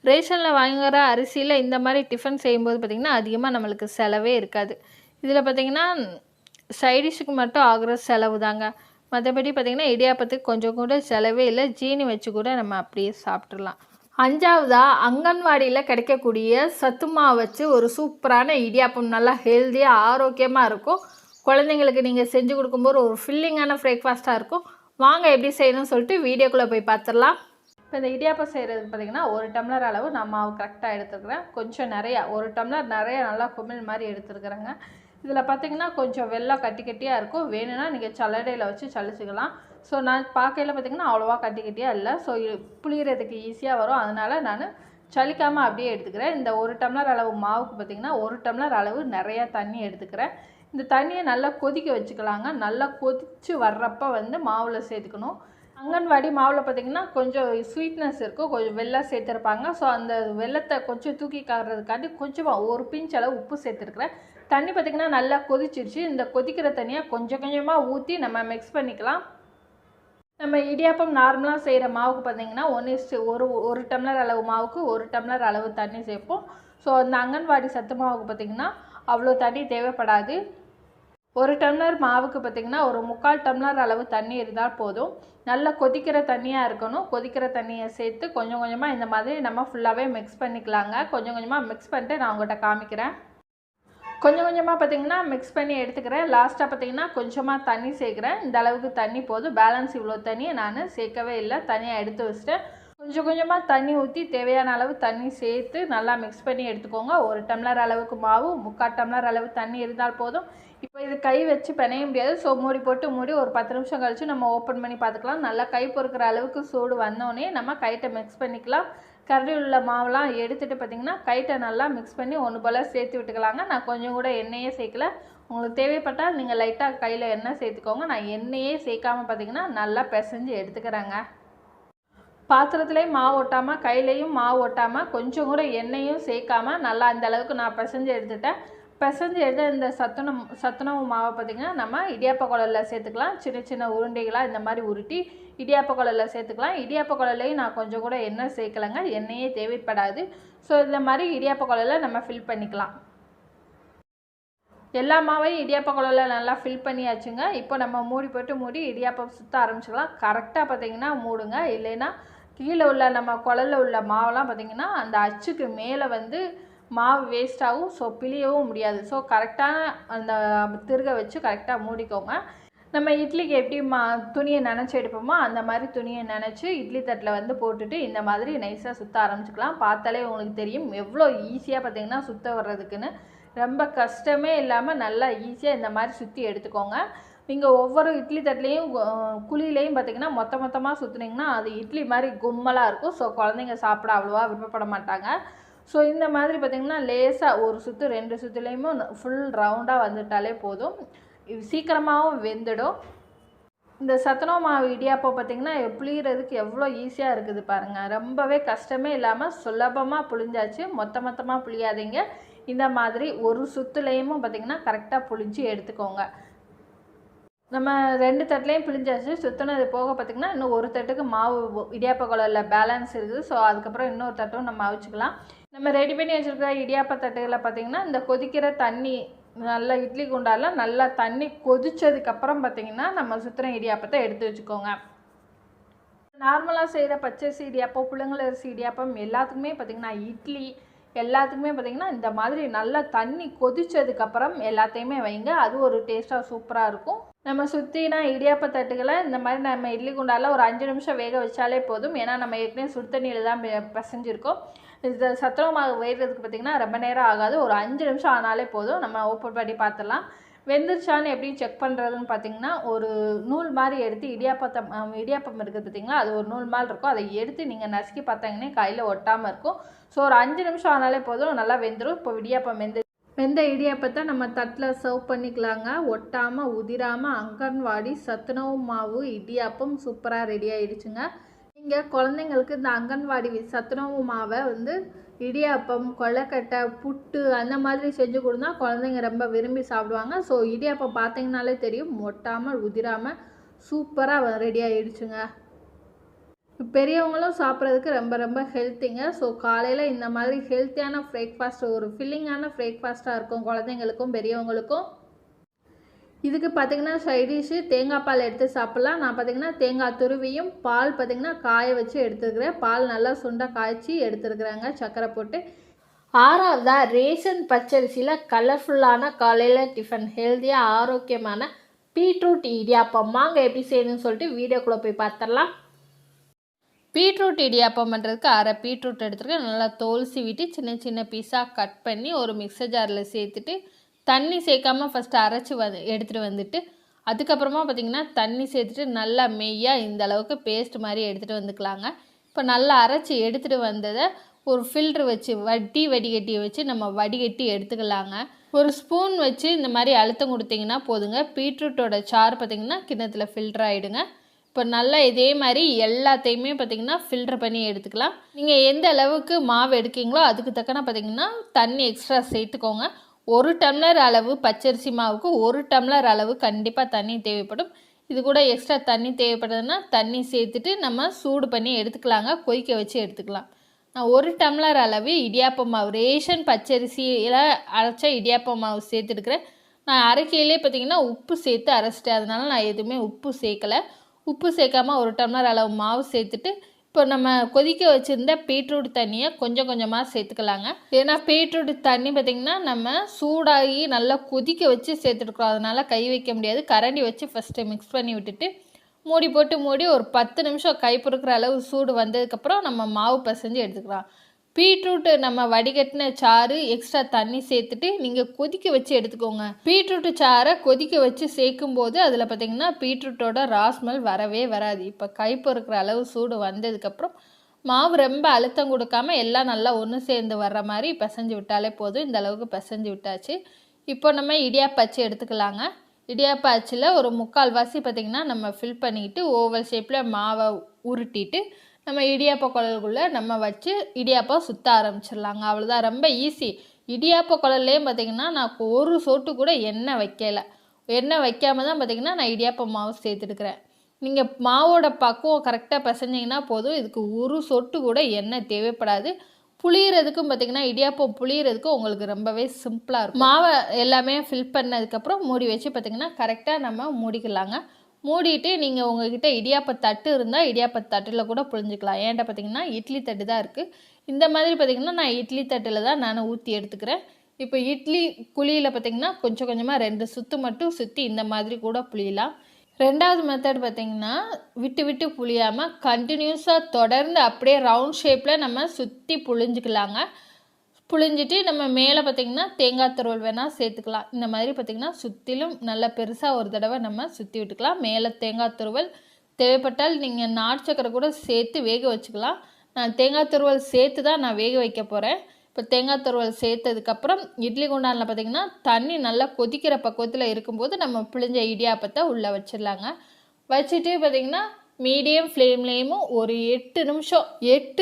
ரேஷனில் வாங்குகிற அரிசியில் இந்த மாதிரி டிஃபன் செய்யும்போது பார்த்திங்கன்னா அதிகமாக நம்மளுக்கு செலவே இருக்காது. இதில் பார்த்திங்கன்னா சைடிஷுக்கு மட்டும் ஆகிற செலவு தாங்க. மற்றபடி பார்த்திங்கன்னா இடியாப்பத்துக்கு கொஞ்சம் கூட செலவே இல்லை. ஜீனி வச்சு கூட நம்ம அப்படியே சாப்பிட்றலாம். 5வதாக அங்கன்வாடியில் கிடைக்கக்கூடிய சத்து மாவு வச்சு ஒரு சூப்பரான இடியாப்பம் நல்லா ஹெல்த்தியாக ஆரோக்கியமாக இருக்கும். குழந்தைங்களுக்கு நீங்கள் செஞ்சு கொடுக்கும்போது ஒரு ஃபில்லிங்கான பிரேக்ஃபாஸ்ட்டாக இருக்கும். வாங்க எப்படி செய்யணும்னு சொல்லிட்டு வீடியோக்குள்ளே போய் பார்த்துடலாம். இப்போ இந்த இடியாப்பம் செய்கிறது பார்த்திங்கன்னா 1 டம்ளர் அளவு நான் மாவு கரெக்டாக எடுத்துருக்குறேன். கொஞ்சம் நிறையா 1 டம்ளர் நிறையா நல்லா குமிழ் மாதிரி எடுத்துருக்குறேங்க. இதில் பார்த்திங்கன்னா கொஞ்சம் வெல்லம் கட்டி கட்டியாக இருக்கும். வேணும்னா நீங்கள் சல்லடையில் வச்சு சளிச்சிக்கலாம். ஸோ நான் பார்க்கையில் பார்த்திங்கன்னா அவ்வளோவா கட்டி கட்டியாக இல்லை. ஸோ புளியறதுக்கு ஈஸியாக வரும். அதனால் நான் சலிக்காமல் அப்படியே எடுத்துக்கிறேன். இந்த 1 டம்ளர் அளவு மாவுக்கு பார்த்திங்கன்னா 1 டம்ளர் அளவு நிறையா தண்ணி எடுத்துக்கிறேன். இந்த தண்ணியை நல்லா கொதிக்க வச்சுக்கலாங்க. நல்லா கொதித்து வர்றப்போ மாவில் சேர்த்துக்கணும். அங்கன்வாடி மாவில் பார்த்திங்கன்னா கொஞ்சம் ஸ்வீட்னஸ் இருக்கும். கொஞ்சம் வெல்லம் சேர்த்துருப்பாங்க. ஸோ அந்த வெல்லத்தை கொஞ்சம் தூக்கி காட்டுறதுக்காண்டி கொஞ்சமாக ஒரு பிஞ்ச் அளவு உப்பு சேர்த்துருக்குறேன். தண்ணி பார்த்திங்கன்னா நல்லா கொதிச்சிருச்சு. இந்த கொதிக்கிற தண்ணியை கொஞ்சம் கொஞ்சமாக ஊற்றி நம்ம மிக்ஸ் பண்ணிக்கலாம். நம்ம இடியாப்பம் நார்மலாக செய்கிற மாவுக்கு பார்த்திங்கன்னா 1 டம்ளர் அளவு மாவுக்கு 1 டம்ளர் அளவு தண்ணி சேர்ப்போம். ஸோ அந்த அங்கன்வாடி சத்து மாவுக்கு பார்த்திங்கன்னா அவ்வளோ தண்ணி தேவைப்படாது. 1 டம்ளர் மாவுக்கு பார்த்திங்கன்னா ஒரு 3/4 டம்ளர் அளவு தண்ணி இருந்தால் போதும். நல்லா கொதிக்கிற தண்ணியாக இருக்கணும். கொதிக்கிற தண்ணியை சேர்த்து கொஞ்சம் கொஞ்சமாக இந்த மாதிரி நம்ம ஃபுல்லாகவே மிக்ஸ் பண்ணிக்கலாங்க. கொஞ்சம் கொஞ்சமாக மிக்ஸ் பண்ணிட்டு நான் உங்கள்கிட்ட காமிக்கிறேன். கொஞ்சம் கொஞ்சமாக பார்த்திங்கன்னா மிக்ஸ் பண்ணி எடுத்துக்கிறேன். லாஸ்ட்டாக பார்த்திங்கன்னா கொஞ்சமாக தண்ணி சேர்க்குறேன். இந்த அளவுக்கு தண்ணி போதும். பேலன்ஸ் இவ்வளோ தண்ணியை நான் சேர்க்கவே இல்லை. தனியாக எடுத்து வச்சுட்டேன். கொஞ்சம் கொஞ்சமாக தண்ணி ஊற்றி தேவையான அளவு தண்ணி சேர்த்து நல்லா மிக்ஸ் பண்ணி எடுத்துக்கோங்க. 1 டம்ளர் அளவுக்கு மாவு 3/4 டம்ளர் அளவு தண்ணி இருந்தால் போதும். இப்போ இது கை வச்சு பிணைய முடியாது. ஸோ மூடி போட்டு மூடி ஒரு 10 நிமிஷம் கழித்து நம்ம ஓப்பன் பண்ணி பார்த்துக்கலாம். நல்லா கை பொறுக்கிற அளவுக்கு சூடு வந்தோடனே நம்ம கைட்டை மிக்ஸ் பண்ணிக்கலாம். கரண்டி உள்ள மாவுலாம் எடுத்துகிட்டு பார்த்திங்கன்னா கைட்டை நல்லா மிக்ஸ் பண்ணி ஒன்று போல் சேர்த்து விட்டுக்கலாங்க. நான் கொஞ்சம் கூட எண்ணெயே சேர்க்கல. உங்களுக்கு தேவைப்பட்டால் நீங்கள் லைட்டாக கையில் எண்ணெய் சேர்த்துக்கோங்க. நான் எண்ணெயே சேர்க்காமல் பார்த்திங்கன்னா நல்லா பிசைஞ்சு எடுத்துக்கிறேங்க. பாத்திரத்துலேயும் மாவு ஒட்டாமல் கையிலையும் மாவு ஒட்டாமல் கொஞ்சம் கூட எண்ணெயும் சேர்க்காமல் நல்லா அந்த அளவுக்கு நான் பிசைஞ்சு எடுத்துட்டேன். பிசைஞ்சு எடுத்த இந்த சத்துணவு மாவை பார்த்திங்கன்னா நம்ம இடியாப்ப குழலில் சேர்த்துக்கலாம். சின்ன சின்ன உருண்டைகளாக இந்த மாதிரி உருட்டி இடியாப்ப குழலில் சேர்த்துக்கலாம். இடியாப்ப குழலையும் நான் கொஞ்சம் கூட எண்ணெய் சேர்க்கலைங்க. எண்ணெயே தேவைப்படாது. ஸோ இந்த மாதிரி இடியாப்ப குழலில் நம்ம ஃபில் பண்ணிக்கலாம். எல்லா மாவையும் இடியாப்ப குழலில் நல்லா ஃபில் பண்ணியாச்சுங்க. இப்போ நம்ம மூடி போட்டு மூடி இடியாப்பம் சுற்ற ஆரம்பிச்சிடலாம். கரெக்டாக பார்த்திங்கன்னா மூடுங்க. இல்லைன்னா கீழே உள்ள நம்ம குழலில் உள்ள மாவெல்லாம் பார்த்திங்கன்னா அந்த அச்சுக்கு மேலே மாவு வேஸ்ட் ஆகும். ஸோ பிழியவும் முடியாது. ஸோ கரெக்டான அந்த திருகை வச்சு கரெக்டாக மூடிக்கோங்க. நம்ம இட்லிக்கு எப்படி துணியை நனைச்சி எடுப்போமோ அந்த மாதிரி துணியை நனைச்சி இட்லி தட்டில் போட்டுட்டு இந்த மாதிரி நைஸாக சுற்ற ஆரம்பிச்சிக்கலாம். பார்த்தாலே உங்களுக்கு தெரியும் எவ்வளோ ஈஸியாக பார்த்திங்கன்னா சுற்ற வர்றதுக்குன்னு. ரொம்ப கஷ்டமே இல்லாமல் நல்லா ஈஸியாக இந்த மாதிரி சுற்றி எடுத்துக்கோங்க. நீங்கள் ஒவ்வொரு இட்லி தட்டுலேயும் குழியிலையும் பார்த்திங்கன்னா மொத்தமாக சுற்றுனீங்கன்னா அது இட்லி மாதிரி கும்மலாக இருக்கும். ஸோ குழந்தைங்க சாப்பிட அவ்வளோவா விருப்பப்பட மாட்டாங்க. ஸோ இந்த மாதிரி பார்த்திங்கன்னா லேசாக ஒரு சுற்று 2 சுற்றுலேயுமே ஃபுல் ரவுண்டாக வந்துட்டாலே போதும். இது சீக்கிரமாகவும் வெந்துடும். இந்த சத்துணவு மாவு இடியாப்பம் பார்த்திங்கன்னா புளியறதுக்கு எவ்வளோ ஈஸியாக இருக்குது பாருங்கள். ரொம்பவே கஷ்டமே இல்லாமல் சுலபமாக புளிஞ்சாச்சு. மொத்தமாக புளியாதீங்க. இந்த மாதிரி ஒரு சுற்றுலையும் பார்த்திங்கன்னா கரெக்டாக புளிஞ்சு எடுத்துக்கோங்க. நம்ம 2 தட்டுலையும் பிழிஞ்சாச்சு. சுற்றினது போக பார்த்திங்கன்னா இன்னும் ஒரு தட்டுக்கு மாவு இடியாப்ப குழலில் பேலன்ஸ் இருக்குது. ஸோ அதுக்கப்புறம் இன்னொரு தட்டும் நம்ம அவிச்சிக்கலாம். நம்ம ரெடி பண்ணி வச்சுருக்கிற இடியாப்ப தட்டுகளை பார்த்திங்கன்னா இந்த கொதிக்கிற தண்ணி நல்லா இட்லி குண்டாலாம் நல்லா தண்ணி கொதித்ததுக்கப்புறம் பார்த்திங்கன்னா நம்ம சுற்றுன இடியாப்பத்தை எடுத்து வச்சுக்கோங்க. நார்மலாக செய்கிற பச்சரிசி இடியாப்பம் புழுங்கலரிசி இடியாப்பம் எல்லாத்துக்குமே பார்த்திங்கன்னா இட்லி எல்லாத்துக்குமே பார்த்திங்கன்னா இந்த மாதிரி நல்லா தண்ணி கொதித்ததுக்கப்புறம் எல்லாத்தையுமே வைங்க. அது ஒரு டேஸ்ட்டாக சூப்பராக இருக்கும். நம்ம சுற்றினா இடியாப்ப தட்டுகளை இந்த மாதிரி நம்ம இட்லி குண்டால ஒரு 5 நிமிஷம் வேக வச்சாலே போதும். ஏன்னா நம்ம ஏற்கனவே சுடு தண்ணியில் தான் பிசைஞ்சிருக்கோம். இந்த சத்துணவு மாவு வேகிறதுக்கு பார்த்திங்கன்னா ரொம்ப நேரம் ஆகாது. ஒரு 5 நிமிஷம் ஆனாலே போதும். நம்ம ஓப்பன் பண்ணி பார்த்துடலாம். வெந்துருச்சான்னு எப்படி செக் பண்ணுறதுன்னு பார்த்திங்கன்னா ஒரு நூல் மாதிரி எடுத்து இடியாப்பம் இருக்குது பார்த்திங்களா, அது ஒரு நூல் மாதிரி இருக்கும். அதை எடுத்து நீங்கள் நசுக்கி பார்த்தாங்கன்னா கையில் ஒட்டாமல் இருக்கும். ஸோ ஒரு 5 நிமிஷம் ஆனாலே போதும், நல்லா வெந்துடும். இப்போ இடியாப்பம் வெந்த இடியாப்பத்தை நம்ம தட்டில் சர்வ் பண்ணிக்கலாங்க. ஒட்டாமல் உதிராமல் அங்கன்வாடி சத்துணவு மாவு இடியாப்பம் சூப்பராக ரெடி ஆகிடுச்சுங்க. நீங்கள் குழந்தைங்களுக்கு இந்த அங்கன்வாடி சத்துணவு மாவை இடியாப்பம் கொழுக்கட்டை புட்டு அந்த மாதிரி செஞ்சு கொடுத்தா குழந்தைங்க ரொம்ப விரும்பி சாப்பிடுவாங்க. ஸோ இடியாப்பம் பார்த்தீங்கனாலே தெரியும் ஒட்டாமல் உதிராமல் சூப்பராக ரெடி ஆகிடுச்சுங்க. பெரியவங்களும் சாப்பிட்றதுக்கு ரொம்ப ரொம்ப ஹெல்த்திங்க. ஸோ காலையில் இந்த மாதிரி ஹெல்த்தியான பிரேக்ஃபாஸ்ட், ஒரு ஃபில்லிங்கான பிரேக்ஃபாஸ்ட்டாக இருக்கும் குழந்தைங்களுக்கும் பெரியவங்களுக்கும். இதுக்கு பார்த்திங்கன்னா சைடிஷ்ஷு தேங்காய் பால் எடுத்து சாப்பிட்லாம். நான் பார்த்திங்கன்னா தேங்காய் துருவியும் பால் பார்த்திங்கன்னா காய வச்சு எடுத்துருக்கிறேன். பால் நல்லா சுண்டாக காய்ச்சி எடுத்துருக்குறாங்க சர்க்கரை போட்டு. 6வதா ரேஷன் பச்சரிசியில் கலர்ஃபுல்லான காலையில் டிஃபன் ஹெல்த்தியாக ஆரோக்கியமான பீட்ரூட் இடியாப்பம். வாங்க எப்படி செய்யணும்னு சொல்லிட்டு வீடியோக்குள்ளே போய் பார்த்துடலாம். பீட்ரூட் இடியாப்பம் பண்ணுறதுக்கு அரை பீட்ரூட் எடுத்துருக்கேன். நல்லா தோல் சீவிட்டு சின்ன சின்ன பீஸாக கட் பண்ணி ஒரு மிக்சர் ஜாரில் சேர்த்துட்டு தண்ணி சேர்க்காமல் ஃபஸ்ட்டு அரைச்சி எடுத்துகிட்டு வந்துட்டு அதுக்கப்புறமா பார்த்திங்கன்னா தண்ணி சேர்த்துட்டு நல்லா மெய்யாக இந்த அளவுக்கு பேஸ்ட் மாதிரி எடுத்துகிட்டு வந்துக்கலாங்க. இப்போ நல்லா அரைச்சி எடுத்துகிட்டு வந்ததை ஒரு ஃபில்ட்ரு வச்சு வடிகட்டியை வச்சு நம்ம வடிகட்டி எடுத்துக்கலாங்க. ஒரு ஸ்பூன் வச்சு இந்த மாதிரி அழுத்தம் கொடுத்தீங்கன்னா போதுங்க. பீட்ரூட்டோட சாறு பார்த்திங்கன்னா கிண்ணத்தில் ஃபில்டர் ஆகிடுங்க. இப்போ நல்லா இதே மாதிரி எல்லாத்தையுமே பார்த்திங்கன்னா ஃபில்டர் பண்ணி எடுத்துக்கலாம். நீங்கள் எந்த அளவுக்கு மாவு எடுக்கீங்களோ அதுக்கு தக்கன பார்த்திங்கன்னா தண்ணி எக்ஸ்ட்ரா சேர்த்துக்கோங்க. 1 டம்ளர் அளவு பச்சரிசி மாவுக்கு 1 டம்ளர் அளவு கண்டிப்பாக தண்ணி தேவைப்படும். இது கூட எக்ஸ்ட்ரா தண்ணி தேவைப்படுதுன்னா தண்ணி சேர்த்துட்டு நம்ம சூடு பண்ணி எடுத்துக்கலாங்க. கொதிக்க வச்சு எடுத்துக்கலாம். நான் 1 டம்ளர் அளவு இடியாப்ப மாவு, ரேஷன் பச்சரிசியில் அரைச்ச இடியாப்ப மாவு சேர்த்துருக்குறேன். நான் அரைக்கையிலே பார்த்திங்கன்னா உப்பு சேர்த்து அரைச்சிட்டேன். அதனால நான் எதுவுமே உப்பு சேர்க்கலை. உப்பு சேர்க்காமல் 1 டம்ளர் அளவு மாவு சேர்த்துட்டு இப்போ நம்ம கொதிக்க வச்சுருந்த பீட்ரூட் தண்ணியை கொஞ்சம் கொஞ்சமாக சேர்த்துக்கலாங்க. ஏன்னா பீட்ரூட் தண்ணி பார்த்திங்கன்னா நம்ம சூடாகி நல்லா கொதிக்க வச்சு சேர்த்துருக்குறோம். அதனால் கை வைக்க முடியாது. கரண்டி வச்சு ஃபஸ்ட்டு மிக்ஸ் பண்ணி விட்டுட்டு மூடி போட்டு மூடி ஒரு 10 நிமிஷம் கை பொறுக்கிற அளவு சூடு வந்ததுக்கப்புறம் நம்ம மாவு பிசைஞ்சு எடுத்துக்கலாம். பீட்ரூட்டு நம்ம வடிகட்டின சாறு எக்ஸ்ட்ரா தண்ணி சேர்த்துட்டு நீங்கள் கொதிக்க வச்சு எடுத்துக்கோங்க. பீட்ரூட்டு சாறை கொதிக்க வச்சு சேர்க்கும் போது அதில் பார்த்திங்கன்னா பீட்ரூட்டோட ராஸ்மெல் வரவே வராது. இப்போ கை பொறுக்கிற அளவு சூடு வந்ததுக்கப்புறம் மாவு ரொம்ப அழுத்தம் கொடுக்காம எல்லாம் நல்லா ஒன்று சேர்ந்து வர்ற மாதிரி பிசைஞ்சு விட்டாலே போதும். இந்த அளவுக்கு பிசைஞ்சு விட்டாச்சு. இப்போ நம்ம இடியாப்ப அச்சு எடுத்துக்கலாங்க. இடியாப்ப அச்சில் ஒரு 3/4 வாசி பார்த்திங்கன்னா நம்ம ஃபில் பண்ணிக்கிட்டு ஓவல் ஷேப்பில் மாவை உருட்டிட்டு நம்ம இடியாப்ப குழலுக்குள்ளே நம்ம வச்சு இடியாப்பம் சுற்ற ஆரம்பிச்சிடலாங்க. அவ்வளோதான், ரொம்ப ஈஸி. இடியாப்ப குழல்லையும் பார்த்திங்கன்னா நான் ஒரு சொட்டு கூட எண்ணெய் வைக்கலை. எண்ணெய் வைக்காம தான் பார்த்திங்கன்னா நான் இடியாப்ப மாவு சேர்த்துட்டுக்கிறேன். நீங்கள் மாவோட பக்குவம் கரெக்டாக பிசைஞ்சிங்கன்னா போதும். இதுக்கு ஒரு சொட்டு கூட எண்ணெய் தேவைப்படாது. புளியறதுக்கும் பார்த்திங்கன்னா இடியாப்பம் புளியறதுக்கும் உங்களுக்கு ரொம்பவே சிம்பிளாக இருக்கும். மாவை எல்லாமே ஃபில் பண்ணதுக்கப்புறம் மூடி வச்சு பார்த்திங்கன்னா கரெக்டாக நம்ம மூடிக்கலாங்க. மூடிட்டு நீங்கள் உங்கள்கிட்ட இடியாப்ப தட்டு இருந்தால் இடியாப்ப தட்டில் கூட புழிஞ்சிக்கலாம். ஏன்ட்ட பார்த்திங்கன்னா இட்லி தட்டு தான் இருக்குது. இந்த மாதிரி பார்த்திங்கன்னா நான் இட்லி தட்டில் தான் நான் ஊற்றி எடுத்துக்கிறேன். இப்போ இட்லி குழியில் பார்த்திங்கன்னா கொஞ்சம் கொஞ்சமாக 2 சுற்று மட்டும் சுற்றி இந்த மாதிரி கூட புளியலாம். 2வது மெத்தட் பார்த்திங்கன்னா விட்டு விட்டு புளியாமல் கண்டினியூஸாக தொடர்ந்து அப்படியே ரவுண்ட் ஷேப்பில் நம்ம சுற்றி புழிஞ்சிக்கலாங்க. புழிஞ்சிட்டு நம்ம மேலே பார்த்திங்கன்னா தேங்காய் துருவல் வேணால் சேர்த்துக்கலாம். இந்த மாதிரி பார்த்திங்கன்னா சுற்றிலும் நல்லா பெருசாக ஒரு தடவை நம்ம சுற்றி விட்டுக்கலாம். மேலே தேங்காய் துருவல் தேவைப்பட்டால் நீங்கள் நாட்டு சக்கரை கூட சேர்த்து வேக வச்சுக்கலாம். நான் தேங்காய் துருவல் சேர்த்து தான் நான் வேக வைக்க போகிறேன். இப்போ தேங்காய் துருவல் சேர்த்ததுக்கப்புறம் இட்லி குண்டானில் பார்த்திங்கன்னா தண்ணி நல்லா கொதிக்கிற பக்குவத்தில் இருக்கும்போது நம்ம பிழிஞ்ச இடியாப்பத்தை உள்ளே வச்சிடலாங்க. வச்சுட்டு பார்த்திங்கன்னா மீடியம் ஃப்ளேம்லேயும் ஒரு 8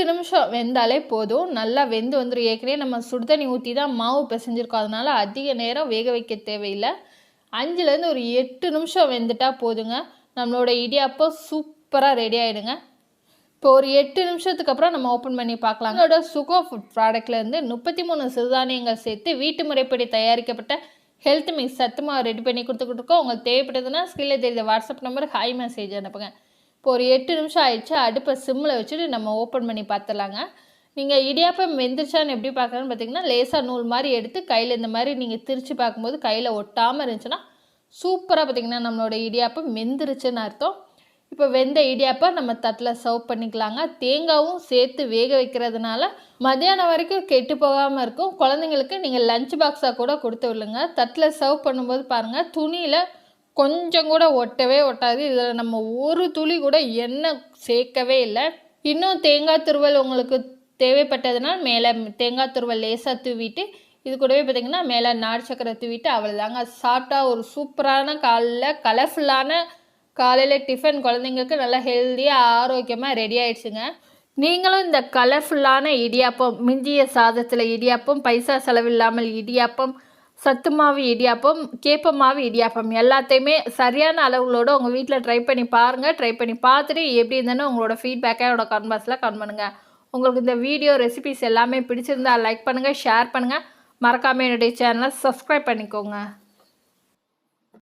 நிமிஷம் வெந்தாலே போதும். நல்லா வெந்து வந்துடும். ஏற்கனவே நம்ம சுடுதண்ணி ஊற்றி தான் மாவு பிசைஞ்சிருக்கோம். அதனால் அதிக நேரம் வேக வைக்க தேவையில்லை. 5லேருந்து ஒரு 8 நிமிஷம் வெந்துட்டால் போதுங்க. நம்மளோட இடியாப்பம் சூப்பராக ரெடி ஆகிடுங்க. இப்போ ஒரு 8 நிமிஷத்துக்கு அப்புறம் நம்ம ஓப்பன் பண்ணி பார்க்கலாம். என்னோட சுகோ ஃபுட் ப்ராடக்ட்லேருந்து 33 சிறுதானியங்கள் சேர்த்து வீட்டு முறைப்படி தயாரிக்கப்பட்ட ஹெல்த் மிக்ஸ் சத்து மாவு ரெடி பண்ணி கொடுத்துக்கிட்டுருக்கோம். உங்களுக்கு தேவைப்படுதுன்னா ஸ்கிரீனில் தெரியுற வாட்ஸ்அப் நம்பருக்கு ஹை மெசேஜ் அனுப்புங்க. இப்போ ஒரு 8 நிமிஷம் ஆயிடுச்சு. அடுப்பை சிம்மில் வச்சுட்டு நம்ம ஓப்பன் பண்ணி பார்த்துலாங்க. நீங்கள் இடியாப்பம் வெந்துருச்சான்னு எப்படி பார்க்கலான்னு பார்த்தீங்கன்னா லேசாக நூல் மாதிரி எடுத்து கையில் இந்த மாதிரி நீங்கள் திரித்து பார்க்கும்போது கையில் ஒட்டாமல் இருந்துச்சுன்னா சூப்பராக பார்த்திங்கன்னா நம்மளோட இடியாப்பம் வெந்துருச்சுன்னு அர்த்தம். இப்போ வெந்த இடியாப்பம் நம்ம தட்டில் சர்வ் பண்ணிக்கலாங்க. தேங்காயும் சேர்த்து வேக வைக்கிறதுனால மத்தியானம் வரைக்கும் கெட்டு போகாமல் இருக்கும். குழந்தைங்களுக்கு நீங்கள் லஞ்ச் பாக்ஸாக கூட கொடுத்து விடுங்க. தட்டில் சர்வ் பண்ணும்போது பாருங்கள் துணியில் கொஞ்சம் கூட ஒட்டவே ஒட்டாது. இதில் நம்ம ஒரு துளி கூட எண்ணெய் சேர்க்கவே இல்லை. இன்னும் தேங்காய் துருவல் உங்களுக்கு தேவைப்பட்டதுனால் மேலே தேங்காய் துருவல் லேசாக தூவிட்டு இது கூடவே பார்த்திங்கன்னா மேலே நாட்டு சக்கரை தூவிட்டு அவ்வளோதாங்க. சாப்பிட்டா ஒரு சூப்பரான கலர்ஃபுல்லான காலையில் டிஃபன் குழந்தைங்களுக்கு நல்லா ஹெல்த்தியாக ஆரோக்கியமாக ரெடி ஆகிடுச்சுங்க. நீங்களும் இந்த கலர்ஃபுல்லான இடியாப்பம், மிஞ்சிய சாதத்தில் இடியாப்பம், பைசா செலவில்லாமல் இடியாப்பம், சத்து மாவு இடியாப்பம், கேப்ப மாவு இடியாப்பம் எல்லாத்தையுமே சரியான அளவுகளோட உங்கள் வீட்டில் ட்ரை பண்ணி பாருங்கள். ட்ரை பண்ணி பார்த்துட்டு எப்படி இருந்ததுன்னு உங்களோட ஃபீட்பேக்கை என்னோட கமெண்ட் பாக்ஸில் கமெண்ட் பண்ணுங்கள். உங்களுக்கு இந்த வீடியோ ரெசிபிஸ் எல்லாமே பிடிச்சிருந்தா லைக் பண்ணுங்கள், ஷேர் பண்ணுங்கள். மறக்காமல் என்னுடைய சேனலை சப்ஸ்கிரைப் பண்ணிக்கோங்க.